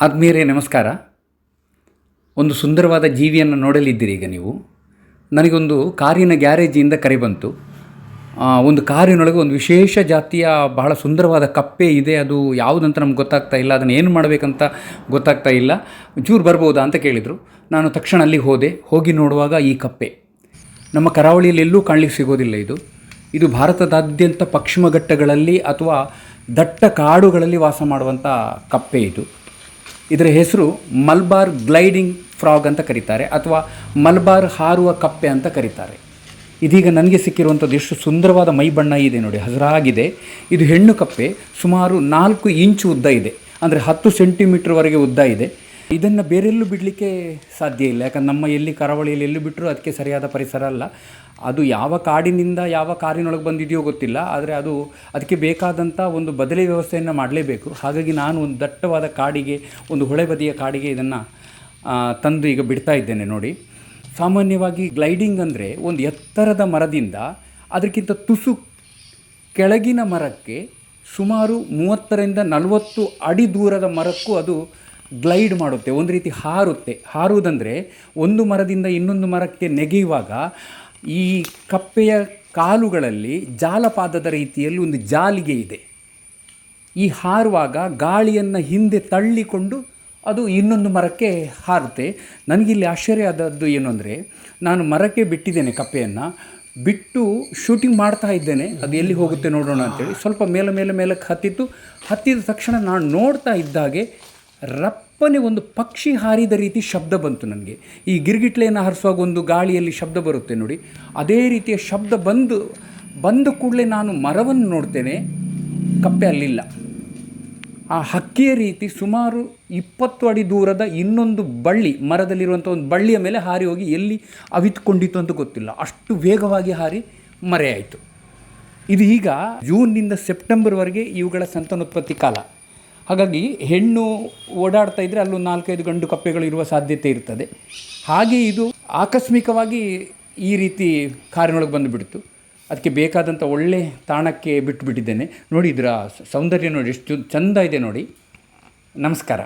ಆತ್ಮೀಯರೇ ನಮಸ್ಕಾರ. ಒಂದು ಸುಂದರವಾದ ಜೀವಿಯನ್ನು ನೋಡಲಿದ್ದೀರಿ ಈಗ ನೀವು. ನನಗೊಂದು ಕಾರಿನ ಗ್ಯಾರೇಜಿಂದ ಕರೆ ಬಂತು. ಒಂದು ಕಾರಿನೊಳಗೆ ಒಂದು ವಿಶೇಷ ಜಾತಿಯ ಬಹಳ ಸುಂದರವಾದ ಕಪ್ಪೆ ಇದೆ. ಅದು ಯಾವುದಂತ ನಮ್ಗೆ ಗೊತ್ತಾಗ್ತಾ ಇಲ್ಲ, ಅದನ್ನು ಏನು ಮಾಡಬೇಕಂತ ಗೊತ್ತಾಗ್ತಾ ಇಲ್ಲ. ಚೂರು ಬರ್ಬೋದಾ ಅಂತ ಕೇಳಿದರು. ನಾನು ತಕ್ಷಣ ಅಲ್ಲಿಗೆ ಹೋಗಿ ನೋಡುವಾಗ ಈ ಕಪ್ಪೆ ನಮ್ಮ ಕರಾವಳಿಯಲ್ಲಿ ಎಲ್ಲೂ ಕಾಣಲಿಕ್ಕೆ ಸಿಗೋದಿಲ್ಲ. ಇದು ಭಾರತದಾದ್ಯಂತ ಪಶ್ಚಿಮ ಘಟ್ಟಗಳಲ್ಲಿ ಅಥವಾ ದಟ್ಟ ಕಾಡುಗಳಲ್ಲಿ ವಾಸ ಮಾಡುವಂಥ ಕಪ್ಪೆ. ಇದರ ಹೆಸರು ಮಲಬಾರ್ ಗ್ಲೈಡಿಂಗ್ ಫ್ರಾಗ್ ಅಂತ ಕರೀತಾರೆ, ಅಥವಾ ಮಲಬಾರ್ ಹಾರುವ ಕಪ್ಪೆ ಅಂತ ಕರೀತಾರೆ. ಇದೀಗ ನನಗೆ ಸಿಕ್ಕಿರುವಂಥದ್ದು ಎಷ್ಟು ಸುಂದರವಾದ ಮೈ ಬಣ್ಣ ಇದೆ ನೋಡಿ, ಹಸಿರಾಗಿದೆ. ಇದು ಹೆಣ್ಣು ಕಪ್ಪೆ. ಸುಮಾರು 4 ಇಂಚು ಉದ್ದ ಇದೆ, ಅಂದರೆ 10 ಸೆಂಟಿಮೀಟ್ರ್ವರೆಗೆ ಉದ್ದ ಇದೆ. ಇದನ್ನು ಬೇರೆಲ್ಲೂ ಬಿಡಲಿಕ್ಕೆ ಸಾಧ್ಯ ಇಲ್ಲ, ಯಾಕಂದ್ರೆ ನಮ್ಮ ಎಲ್ಲಿ ಕರಾವಳಿಯಲ್ಲಿ ಎಲ್ಲೂ ಬಿಟ್ಟರೂ ಅದಕ್ಕೆ ಸರಿಯಾದ ಪರಿಸರ ಅಲ್ಲ. ಅದು ಯಾವ ಕಾಡಿನಿಂದ ಯಾವ ಕಾರಿನೊಳಗೆ ಬಂದಿದೆಯೋ ಗೊತ್ತಿಲ್ಲ, ಆದರೆ ಅದಕ್ಕೆ ಬೇಕಾದಂಥ ಒಂದು ಬದಲಿ ವ್ಯವಸ್ಥೆಯನ್ನು ಮಾಡಲೇಬೇಕು. ಹಾಗಾಗಿ ನಾನು ಒಂದು ದಟ್ಟವಾದ ಕಾಡಿಗೆ, ಒಂದು ಹೊಳೆ ಬದಿಯ ಕಾಡಿಗೆ ಇದನ್ನು ತಂದು ಈಗ ಬಿಡ್ತಾ ಇದ್ದೇನೆ ನೋಡಿ. ಸಾಮಾನ್ಯವಾಗಿ ಗ್ಲೈಡಿಂಗ್ ಅಂದರೆ ಒಂದು ಎತ್ತರದ ಮರದಿಂದ ಅದಕ್ಕಿಂತ ತುಸು ಕೆಳಗಿನ ಮರಕ್ಕೆ ಸುಮಾರು 30ರಿಂದ 40 ಅಡಿ ದೂರದ ಮರಕ್ಕೂ ಅದು ಗ್ಲೈಡ್ ಮಾಡುತ್ತೆ, ಒಂದು ರೀತಿ ಹಾರುತ್ತೆ. ಹಾರುವುದಂದರೆ ಒಂದು ಮರದಿಂದ ಇನ್ನೊಂದು ಮರಕ್ಕೆ ನೆಗೆಯುವಾಗ ಈ ಕಪ್ಪೆಯ ಕಾಲುಗಳಲ್ಲಿ ಜಾಲಪಾದದ ರೀತಿಯಲ್ಲಿ ಒಂದು ಜಾಲಿಗೆ ಇದೆ. ಈ ಹಾರುವಾಗ ಗಾಳಿಯನ್ನು ಹಿಂದೆ ತಳ್ಳಿಕೊಂಡು ಅದು ಇನ್ನೊಂದು ಮರಕ್ಕೆ ಹಾರುತ್ತೆ. ನನಗಿಲ್ಲಿ ಆಶ್ಚರ್ಯ ಆದದ್ದು ಏನು ಅಂದರೆ, ನಾನು ಮರಕ್ಕೆ ಬಿಟ್ಟಿದ್ದೇನೆ ಕಪ್ಪೆಯನ್ನು, ಬಿಟ್ಟು ಶೂಟಿಂಗ್ ಮಾಡ್ತಾ ಇದ್ದೇನೆ, ಅದು ಎಲ್ಲಿ ಹೋಗುತ್ತೆ ನೋಡೋಣ ಅಂತೇಳಿ. ಸ್ವಲ್ಪ ಮೇಲಕ್ಕೆ ಹತ್ತಿದ ತಕ್ಷಣ ನಾನು ನೋಡ್ತಾ ಇದ್ದಾಗೆ ರಪ್ಪನೆ ಒಂದು ಪಕ್ಷಿ ಹಾರಿದ ರೀತಿ ಶಬ್ದ ಬಂತು ನನಗೆ. ಈ ಗಿರ್ಗಿಟ್ಲೆಯನ್ನು ಹಾರಿಸುವಾಗ ಒಂದು ಗಾಳಿಯಲ್ಲಿ ಶಬ್ದ ಬರುತ್ತೆ ನೋಡಿ, ಅದೇ ರೀತಿಯ ಶಬ್ದ ಬಂದ ಕೂಡಲೇ ನಾನು ಮರವನ್ನು ನೋಡ್ತೇನೆ, ಕಪ್ಪೆ ಅಲ್ಲಿಲ್ಲ. ಆ ಹಕ್ಕಿಯ ರೀತಿ ಸುಮಾರು 20 ಅಡಿ ದೂರದ ಇನ್ನೊಂದು ಬಳ್ಳಿ, ಮರದಲ್ಲಿರುವಂಥ ಒಂದು ಬಳ್ಳಿಯ ಮೇಲೆ ಹಾರಿ ಹೋಗಿ ಎಲ್ಲಿ ಅವಿತುಕೊಂಡಿತ್ತು ಅಂತ ಗೊತ್ತಿಲ್ಲ, ಅಷ್ಟು ವೇಗವಾಗಿ ಹಾರಿ ಮರೆಯಾಯಿತು. ಇದು ಈಗ ಜೂನ್ನಿಂದ ಸೆಪ್ಟೆಂಬರ್ವರೆಗೆ ಇವುಗಳ ಸಂತಾನೋತ್ಪತ್ತಿ ಕಾಲ. ಹಾಗಾಗಿ ಹೆಣ್ಣು ಓಡಾಡ್ತಾ ಇದ್ದರೆ ಅಲ್ಲೂ 4-5 ಗಂಡು ಕಪ್ಪೆಗಳು ಇರುವ ಸಾಧ್ಯತೆ ಇರ್ತದೆ. ಹಾಗೆ ಇದು ಆಕಸ್ಮಿಕವಾಗಿ ಈ ರೀತಿ ಕಾರಿನೊಳಗೆ ಬಂದುಬಿಡ್ತು. ಅದಕ್ಕೆ ಬೇಕಾದಂಥ ಒಳ್ಳೆ ತಾಣಕ್ಕೆ ಬಿಟ್ಟುಬಿಟ್ಟಿದ್ದೇನೆ ನೋಡಿ. ಇದರ ಸೌಂದರ್ಯ ನೋಡಿ, ಎಷ್ಟು ಚೆಂದ ಇದೆ ನೋಡಿ. ನಮಸ್ಕಾರ.